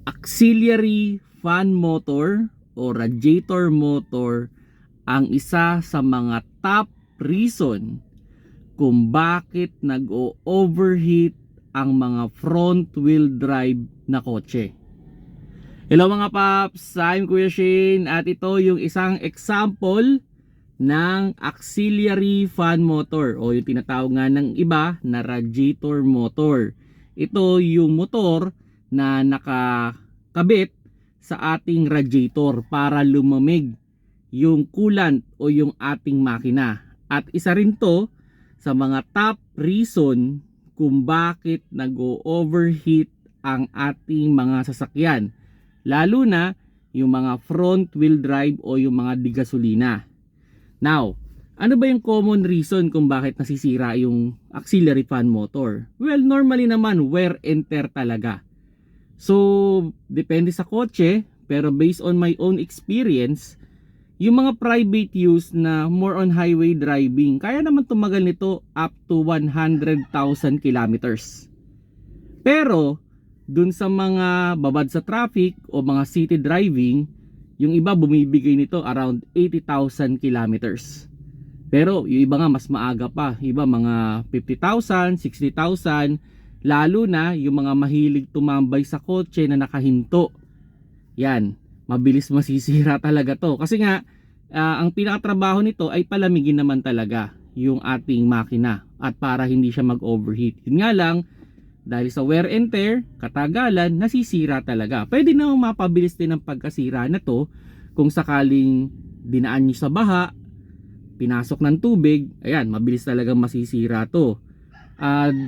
Auxiliary fan motor o radiator motor ang isa sa mga top reason kung bakit nag-o-overheat ang mga front wheel drive na kotse. Hello mga paps, I'm Kuya Shane at ito yung isang example ng auxiliary fan motor o yung tinatawag nga ng iba na radiator motor. Ito yung motor na nakakabit sa ating radiator para lumamig yung coolant o yung ating makina. At isa rin to sa mga top reason kung bakit nag-o-overheat ang ating mga sasakyan. Lalo na yung mga front wheel drive o yung mga digasolina. Now, ano ba yung common reason kung bakit nasisira yung auxiliary fan motor? Well, normally naman wear and tear talaga. So, depende sa kotse, pero based on my own experience, yung mga private use na more on highway driving, kaya naman tumagal nito up to 100,000 kilometers. Pero, dun sa mga babad sa traffic o mga city driving, yung iba bumibigay nito around 80,000 kilometers. Pero yung iba nga mas maaga pa, iba mga 50,000, 60,000, lalo na yung mga mahilig tumambay sa kotse na nakahinto. Yan, mabilis masisira talaga to. Kasi nga, ang pinakatrabaho nito ay palamigin naman talaga yung ating makina at para hindi siya mag-overheat. Yun nga lang, dahil sa wear and tear, katagalan, nasisira talaga. Pwede namang mapabilis din ang pagkasira na to kung sakaling dinaan nyo sa baha, pinasok ng tubig, ayan, mabilis talaga masisira to.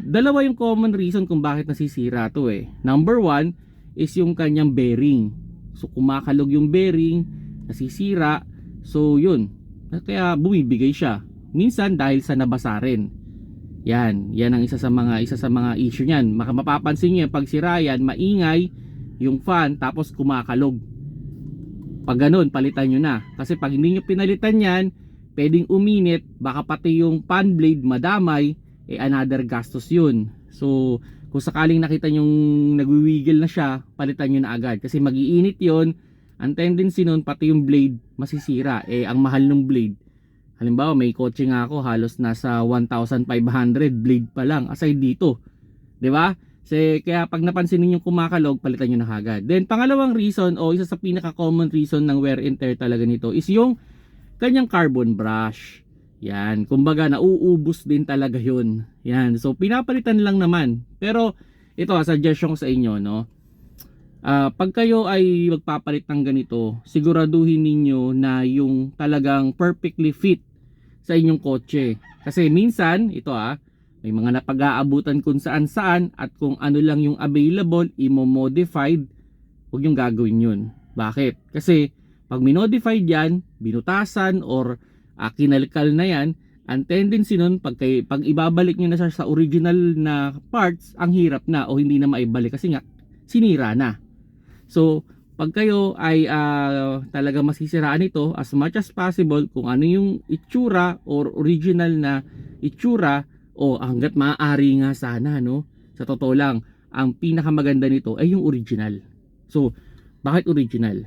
Dalawa yung common reason kung bakit nasisira to eh. Number one is yung kanyang bearing. So kumakalog yung bearing, nasisira, so yun, kaya bumibigay siya. Minsan dahil sa nabasa rin. Yan ang isa sa mga issue niyan. Mapapansin niyo pag sira yan, maingay yung fan tapos kumakalog. Pag ganun, palitan niyo na. Kasi pag hindi niyo pinalitan yan, pwedeng uminit, baka pati yung fan blade madamay, another gastos yun. So, kung sakaling nakita niyo nagwiwiggle na siya, palitan niyo na agad. Kasi mag-iinit yun, ang tendency nun, pati yung blade masisira. Ang mahal ng blade. Halimbawa may kotse nga ako halos nasa 1,500 blade pa lang aside dito. 'Di ba? Kaya pag napansin niyo kumakalog, palitan niyo na agad. Then pangalawang reason o isa sa pinaka common reason ng wear and tear talaga nito is yung kanyang carbon brush. Yan, kumbaga nauubos din talaga 'yun. Yan. So pinapalitan lang naman. Pero ito suggestion ko sa inyo, no. Pag kayo ay magpapalit ng ganito, siguraduhin ninyo na yung talagang perfectly fit sa inyong kotse. Kasi minsan, ito may mga napag-aabutan kung saan-saan at kung ano lang yung available, imo-modified, huwag yung gagawin yun. Bakit? Kasi pag minodified yan, binutasan or kinalkal na yan, ang tendency nun, pag ibabalik nyo na sa original na parts, ang hirap na o hindi na maibalik kasi nga, sinira na. So, pag kayo ay talaga masisiraan ito, as much as possible, kung ano yung itsura or original na itsura, o hanggat maaari nga sana, no? Sa totoo lang, ang pinakamaganda nito ay yung original. So, bakit original?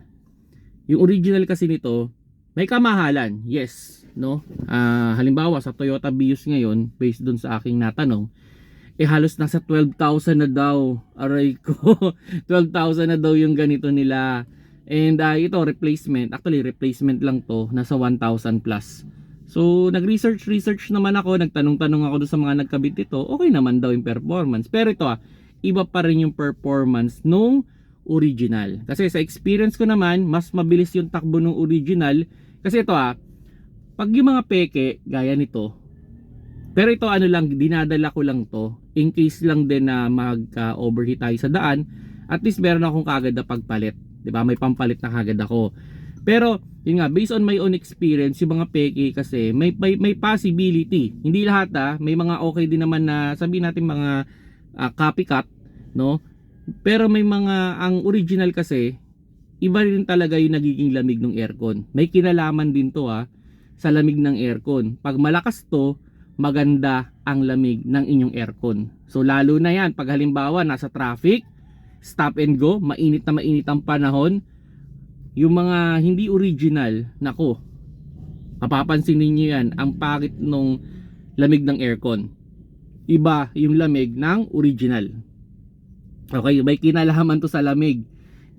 Yung original kasi nito, may kamahalan, yes, no? Halimbawa, sa Toyota Vios ngayon, based dun sa aking natanong, halos nasa 12,000 na daw. Aray ko. 12,000 na daw yung ganito nila. And ito replacement. Actually replacement lang to. Nasa 1,000 plus. So nag-research naman ako. Nagtanong-tanong ako doon sa mga nagkabit ito. Okay naman daw yung performance. Pero ito iba pa rin yung performance nung original. Kasi sa experience ko naman, mas mabilis yung takbo ng original. Kasi ito pag yung mga peke, gaya nito, pero ito ano lang, dinadala ko lang to in case lang din na mag-overheat tayo sa daan. At least meron akong kagad na pagpalit, 'di ba? May pampalit na kagad ako. Pero yun nga, based on my own experience, yung mga peke kasi may possibility. Hindi lahat may mga okay din naman na sabihin natin mga copycat, no? Pero may mga ang original kasi iba rin talaga yung nagiging lamig ng aircon. May kinalaman din to sa lamig ng aircon. Pag malakas to, maganda ang lamig ng inyong aircon. So lalo na yan pag halimbawa nasa traffic, stop and go, mainit na mainit ang panahon, yung mga hindi original, nako, mapapansin ninyo yan, ang pangit nung lamig ng aircon. Iba yung lamig ng original. Okay, may kinalaman to sa lamig.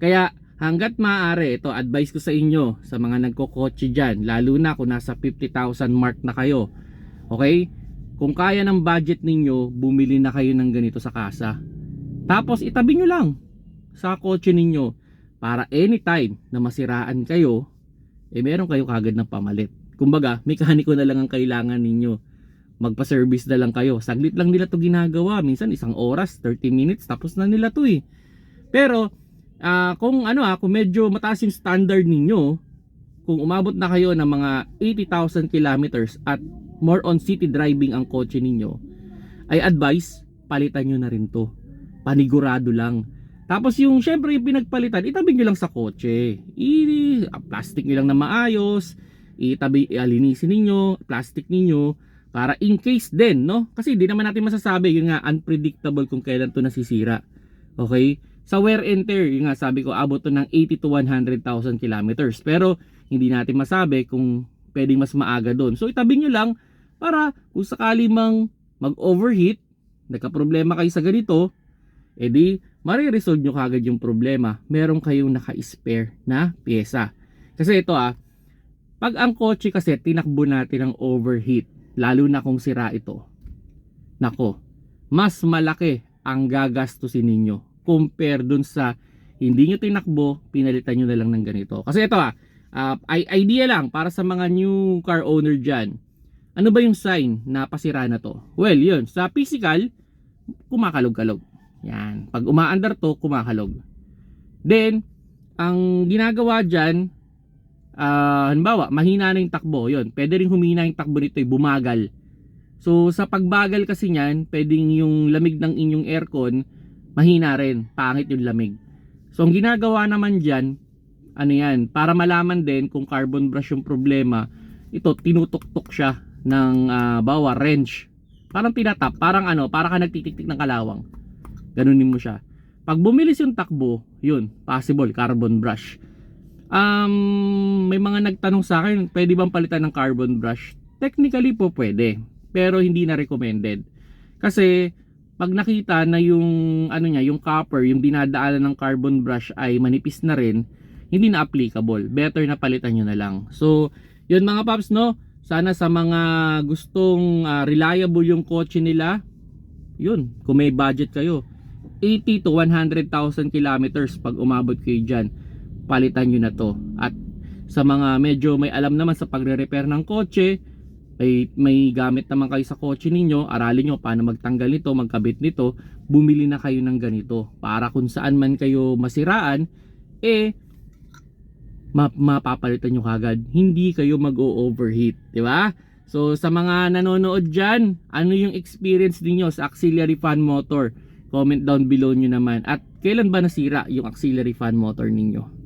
Kaya hanggat maaari, ito advice ko sa inyo, sa mga nagkokotse dyan, lalo na kung nasa 50,000 mark na kayo. Okay, kung kaya ng budget ninyo, bumili na kayo ng ganito sa kasa. Tapos itabi nyo lang sa kotse ninyo, para anytime na masiraan kayo, meron kayo kagad ng pamalit. Kumbaga, mekaniko na lang ang kailangan ninyo. Magpa-service na lang kayo. Saglit lang nila to ginagawa. Minsan 1 oras, 30 minutes, tapos na nila to eh. Pero, kung medyo mataas yung standard ninyo, kung umabot na kayo ng mga 80,000 kilometers at more on city driving ang kotse ninyo, ay advice, palitan nyo na rin to. Panigurado lang. Tapos yung syempre yung pinagpalitan, itabi nyo lang sa kotse. Plastic nyo lang na maayos, alinisin ninyo, plastic ninyo, para in case din, no? Kasi di naman natin masasabi, yun nga, unpredictable kung kailan to nasisira. Okay? Sa wear and tear, yun nga, sabi ko, abot to ng 80 to 100,000 kilometers. Pero hindi natin masabi kung pwedeng mas maaga doon. So itabi nyo lang para kung sakali mang mag-overheat, nagka-problema kayo sa ganito, edi mariresolve nyo kagad yung problema. Meron kayong naka-spare na pyesa. Kasi ito pag ang kotse kasi tinakbo natin ng overheat, lalo na kung sira ito, nako, mas malaki ang gagastusin ninyo compare dun sa hindi nyo tinakbo, pinalitan nyo na lang ng ganito. Kasi ito idea lang para sa mga new car owner dyan. Ano ba yung sign na pasira na to? Well, yun, sa physical, kumakalog-kalog. Yan. Pag umaandar to, kumakalog. Then, ang ginagawa dyan, halimbawa, mahina na yung takbo. Yun. Pwede rin humina yung takbo nito, bumagal. So, sa pagbagal kasi niyan, pwedeng yung lamig ng inyong aircon, mahina rin. Pangit yung lamig. So, ang ginagawa naman dyan, para malaman din kung carbon brush yung problema, ito, tinutuktok siya ng wrench. Parang tinatap, parang ka nagtitiktik ng kalawang. Ganunin mo siya. Pag bumilis yung takbo, yun, possible, carbon brush. May mga nagtanong sa akin, pwede bang palitan ng carbon brush? Technically po pwede, pero hindi na recommended. Kasi, pag nakita na yung, yung copper, yung dinadaanan ng carbon brush ay manipis na rin, hindi na applicable. Better na palitan nyo na lang. So, yun mga paps, no? Sana sa mga gustong reliable yung kotse nila, yun, kung may budget kayo, 80 to 100,000 kilometers pag umabot kayo dyan, palitan nyo na to. At sa mga medyo may alam naman sa pagre-repair ng kotse, may gamit naman kayo sa kotse ninyo, aralin nyo paano magtanggal nito, magkabit nito, bumili na kayo ng ganito. Para kung saan man kayo masiraan, mapapalitan nyo kagad. Hindi kayo mag-o-overheat, di ba? So sa mga nanonood dyan, ano yung experience niyo sa auxiliary fan motor? Comment down below nyo naman. At kailan ba nasira yung auxiliary fan motor ninyo?